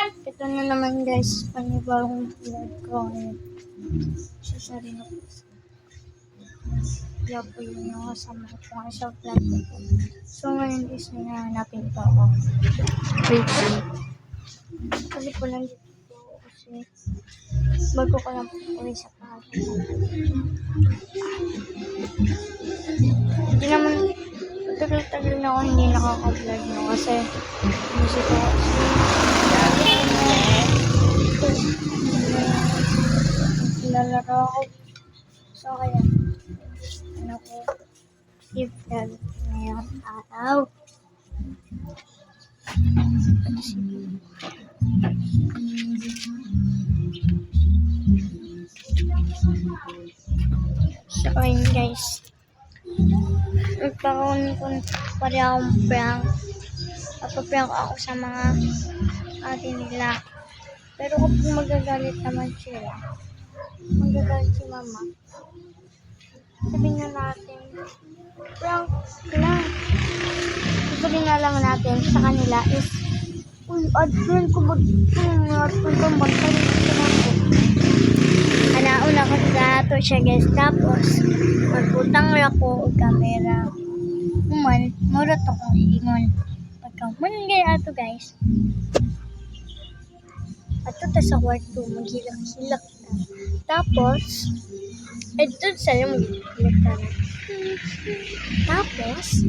Ito na naman guys, panibagong vlog ko. Sasari na po. Kaya po yun yung kasama ko po sa vlog ko po. So ngayon is hinahanapin po ako. Wait lang. Kasi po lang dito po kasi bago ko lang po uwi sa pangalan. Hindi naman tagal-tagal na ako hindi nakaka-vlog no kasi music ako. Lalaro ako. So kaya ano ko i-vlog ngayong araw. So ayun guys, nagkaroon ko pari akong prank. Papaprank ako sa mga ate nila. Pero kung magagalit naman sila, magagalit si mama, sabihin na natin prank lang. Sabihin na lang natin sa kanila is uy, admin ko ba anauna ko sa ato siya guys. Tapos magputang ako og camera human murot akong ingon pagka human gaya ato guys ato ta sa kwarto maghilak-hilak na. Tapos ito sa'yo maghilak na. Tapos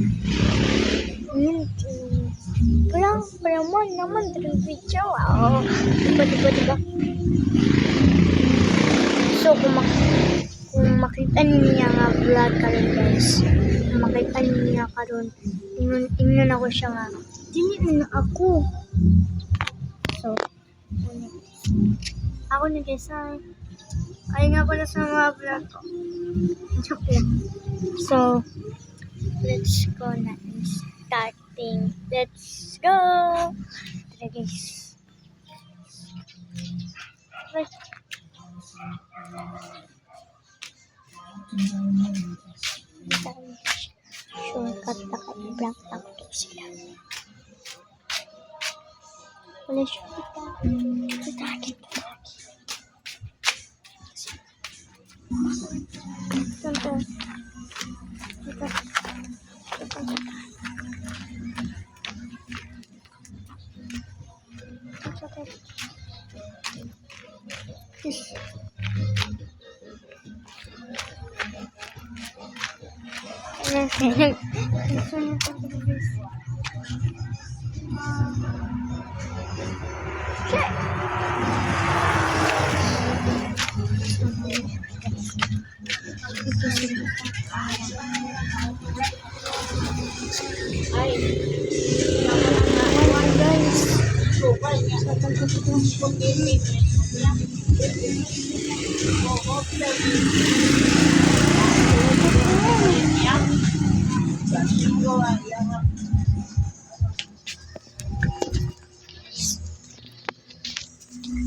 parang naman talagang video. Oh, diba? So kung makita niya nga vlog karon guys, kung makita niya karon ingnon ako siya nga dili na ako. So ako na guys ay nga pala sa mga vlog ko. Joke lang. So let's go na starting. Let's go. Tara guys. Right. Shortcut na kayo. Blank lang ito sila. Wala shortcut. Tatagin. Ito.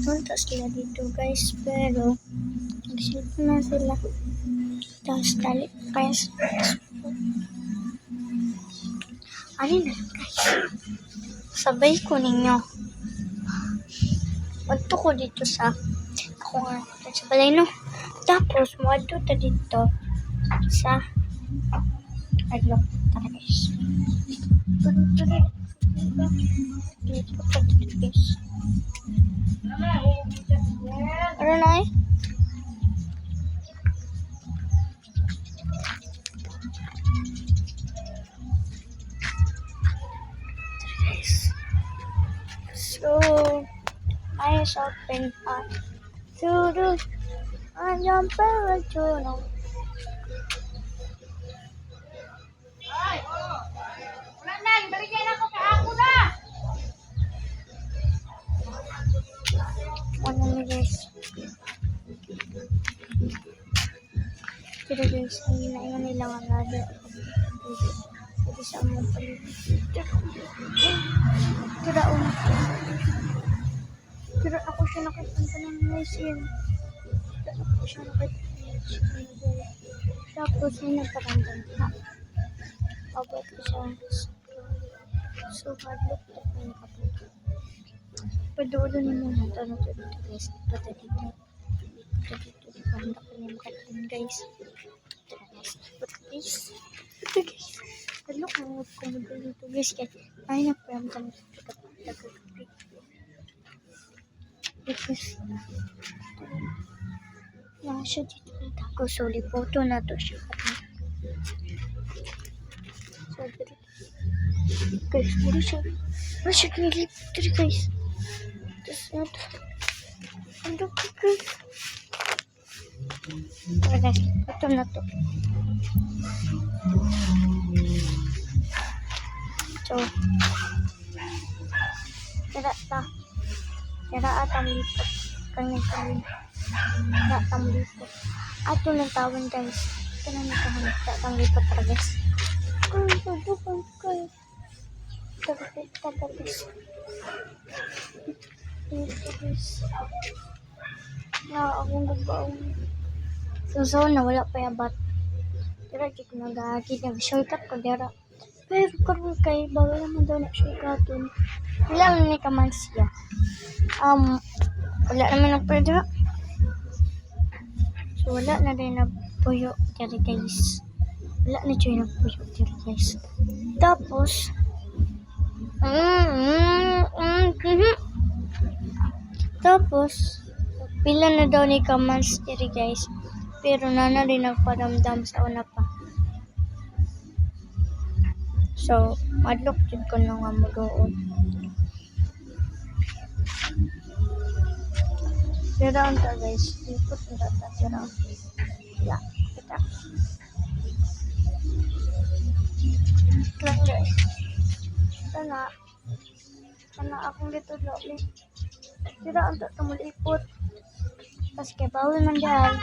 Tapos sila dito guys, pero nagsilip na sila. Tapos dali guys, ano na lang guys, sabay ko ninyo. Magto ko dito sa ako nga sa balay no. Tapos muadto ta dito sa aglo. Tara guys. Dito pa dito guys. Ano na eh? So, eyes open up to do a jumper journal. Wala na, ibigay ako kay ako na. Ano na guys? Pero guys, ang inaingan nila nga nada. Pwede sa mga paligid. Pero ako siya nakitanta ng mesin. Ako siya nakitanta. Tapos may nagkakantang ka. Pagod ko siya. So, hadlok ito yung kaputo. Padulo ni mo. Ano to dito guys. Pata dito. Pata dito. Parang ako niya makatayin guys. Tara guys. Pata guys. Pata guys. Ano kung magkumudol dito guys. Kaya ay naparam kami sa pagkakagabi. Because siya dito natago. So, lipoto na to siya. So, dito. Guys, muli siya. Muli siya kinilipot dito guys. Tapos na to. Ang dami guys. Tara guys, ito na to. So, tara atang lipot. Kanya kami. Tara atang lipot. Ato ng tawan guys. Ito na nakahanap. Tara atang lipot tara guys. Na akong nagbaon. So na wala pa yabat. Tira kik nagagi nag shortcut ko dira. Pero karon kay bawal naman daw na shortcuton. Wala ni ka man siya. Wala naman nagpwede. So wala na rin nagpuyo dira guys. Wala na siya nagpuyo dira guys. Tapos tapos pila na daw ni kamans diri guys. Pero nana rin nagparamdam sa una pa. So, madlok jud ko na nga mag-uod. Sira ang ta guys. Lipot na ta. Sira. Wala. Kita. Lang guys. Sana akong dito loli. Sira ang ta tumulipot. Tapos kay bawal man dahil.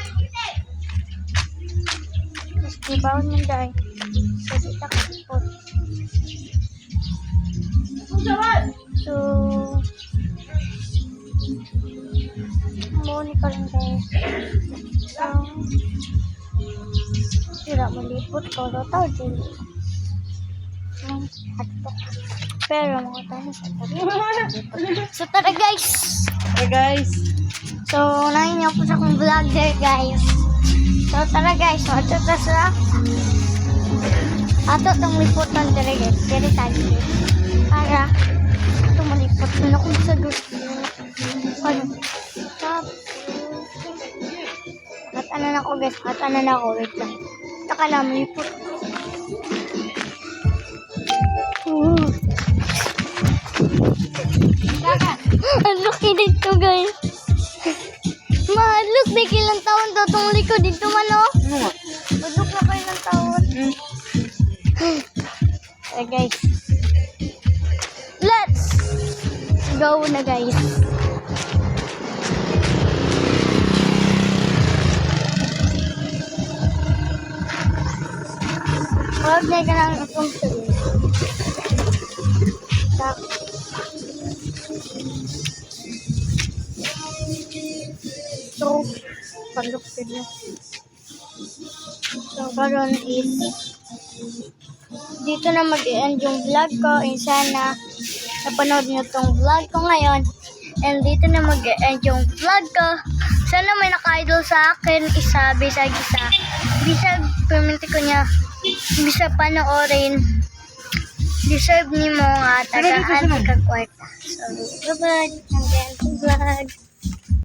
So, dito kapot. So, muni ka lang guys. So, sira malipot ko. Tawag din. Pero mga tayo sa tabi. So, tara guys. Hey guys. So, unahin niyo po sa akong vlog there guys. So, tara guys. Ato ta sa ato itong liputan dire guys. Dire tayo. Para ito malipot. Ano kung sa gusto. Ano? Tapos katanan ako guys. Katanan ako. Wait lang. Taka lang malipot. Ang laki dito guys. Maluk na ilang taon daw itong likod dito man o. Maluk na kayo ng taon. Okay guys. Let's go na guys. Huwag na ka lang itong tuloy. So, palukid na. So, karon is dito na mag-end yung vlog ko. And sana napanood nyo tong vlog ko ngayon. And dito na mag-end yung vlog ko. Sana may naka-idol sa akin. Isa, bisag isa. Bisag, perminti ko niya. Bisa panoorin. Deserve ni mo nga tagaan kagkwarta. So, bye-bye. And then,